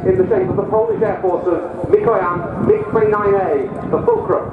in the shape of the Polish Air Force's Mikoyan MiG-29, the Fulcrum.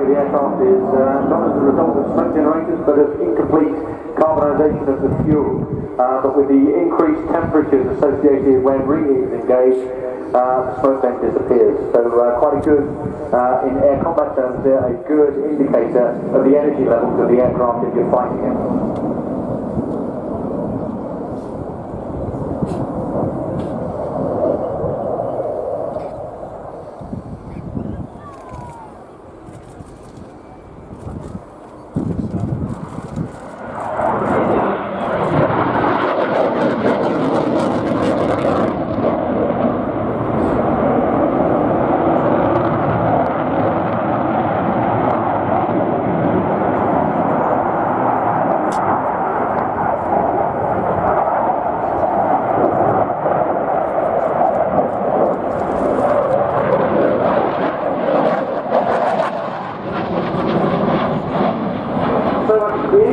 The aircraft is not as a result of smoke generators but of incomplete carbonisation of the fuel. But with the increased temperatures associated when reheat is engaged, the smoke then disappears. So quite a good, in air combat terms, a good indicator of the energy levels of the aircraft if you're fighting it.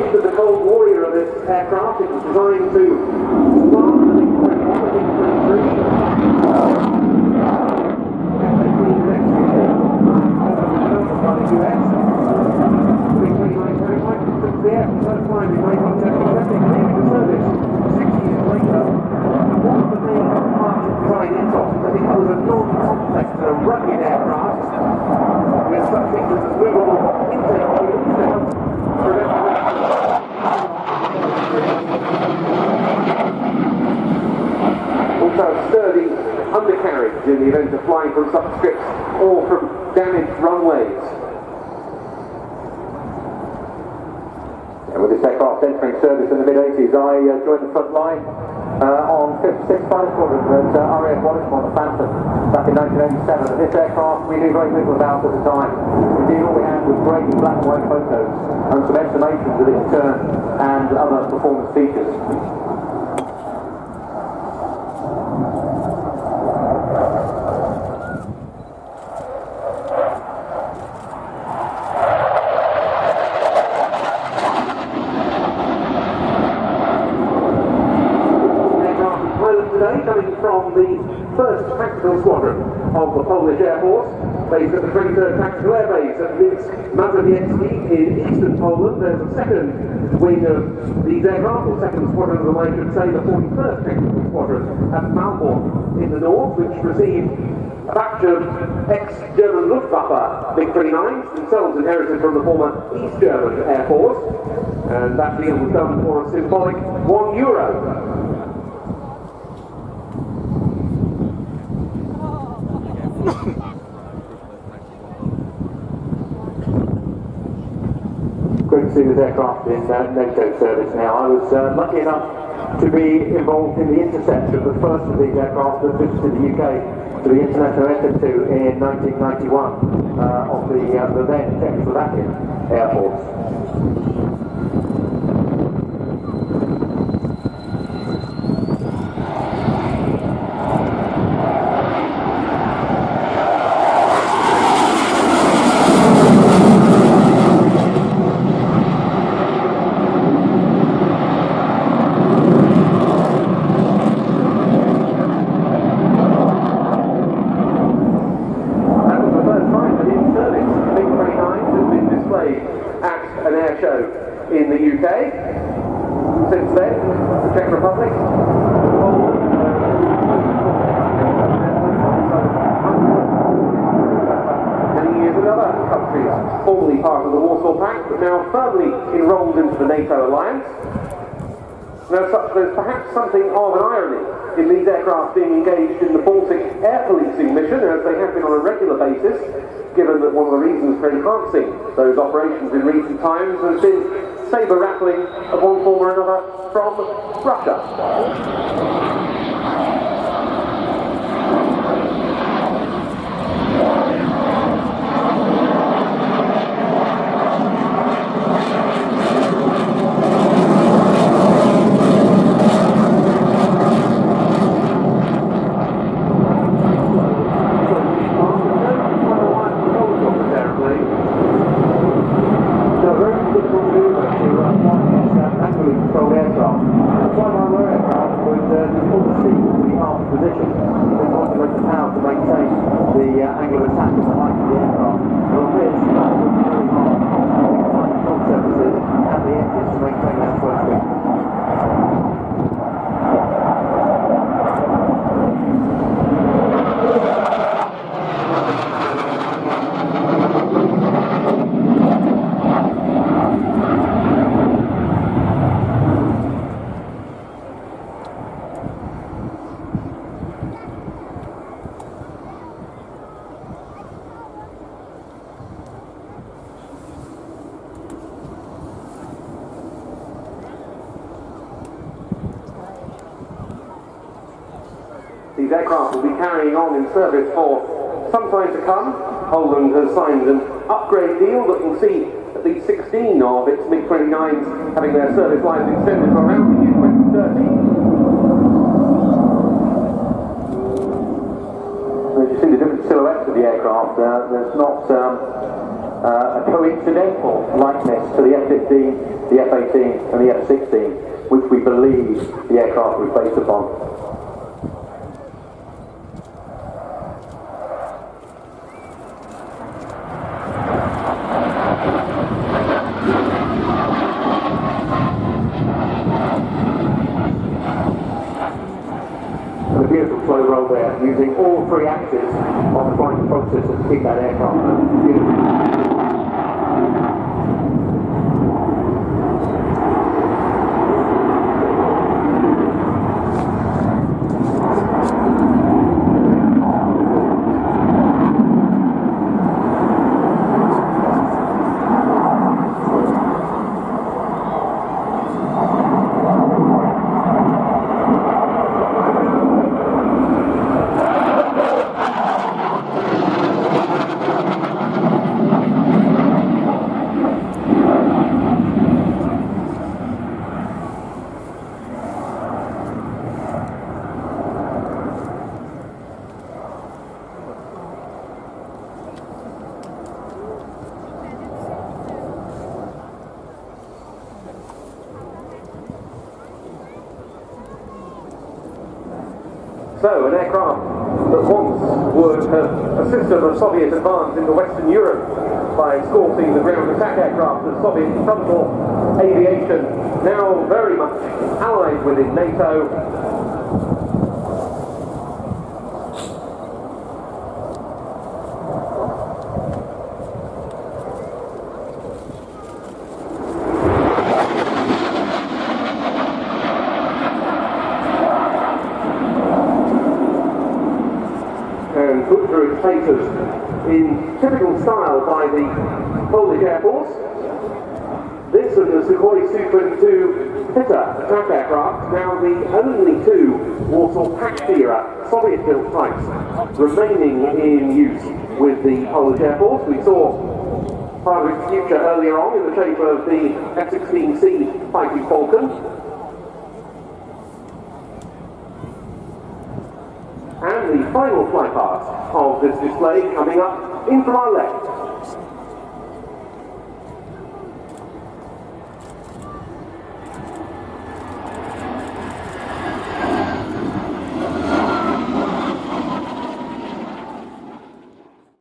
The Cold Warrior of this aircraft, it was designed to start the rugged aircraft with such things as movable intake tubes to help prevent also a sturdy undercarriage in the event of flying from subscripts or from damaged runways. And with this aircraft entering service in the mid-80s, I joined the front line on 56 Fighter Squadron at RIAT on the Phantom back in 1987. And this aircraft we knew very little about at the time. Indeed, all we had was grainy black and white photos and some estimations of its turn and other performance features. Coming from the 1st Tactical Squadron of the Polish Air Force, based at the 23rd Tactical Air Base at Mig-29 in eastern Poland. There's a second wing of these aircraft, or second squadron, as I should say, the 41st Tactical Squadron at Malborn in the north, which received a batch of ex-German Luftwaffe MiG-29s, themselves inherited from the former East German Air Force, and that deal was done for a symbolic €1. Great to see this aircraft in NATO service now. I was lucky enough to be involved in the intercept of the first of these aircraft that visited the UK to the International Air 2 in 1991 of the then Czech Air Force. In the UK, since then, the Czech Republic, many years in other countries, formerly part of the Warsaw Pact, but now firmly enrolled into the NATO alliance. Now, there's perhaps something of an irony in these aircraft being engaged in the Baltic Air Policing mission, as they have been on a regular basis, given that one of the reasons for enhancing those operations in recent times has been saber rattling of one form or another from Russia. These aircraft will be carrying on in service for some time to come. Poland has signed an upgrade deal that will see at least 16 of its MiG-29s having their service lives extended to around the year 2030. As you see the different silhouettes of the aircraft, there's not a coincidental likeness to the F-15, the F-18 and the F-16, which we believe the aircraft was based upon. Using all three axes on the flying processor to keep that aircraft moving. So, an aircraft that once would have assisted the Soviet advance into Western Europe by escorting the ground attack aircraft of Soviet frontal aviation, now very much allied within NATO. through its paces in typical style by the Polish Air Force. This and the Sukhoi Su-22 Fitter attack aircraft, now the only two Warsaw Pact era Soviet-built types remaining in use with the Polish Air Force. We saw part of its future earlier on in the shape of the F-16C fighting Falcon. And the final flypast of this display coming up in from our left.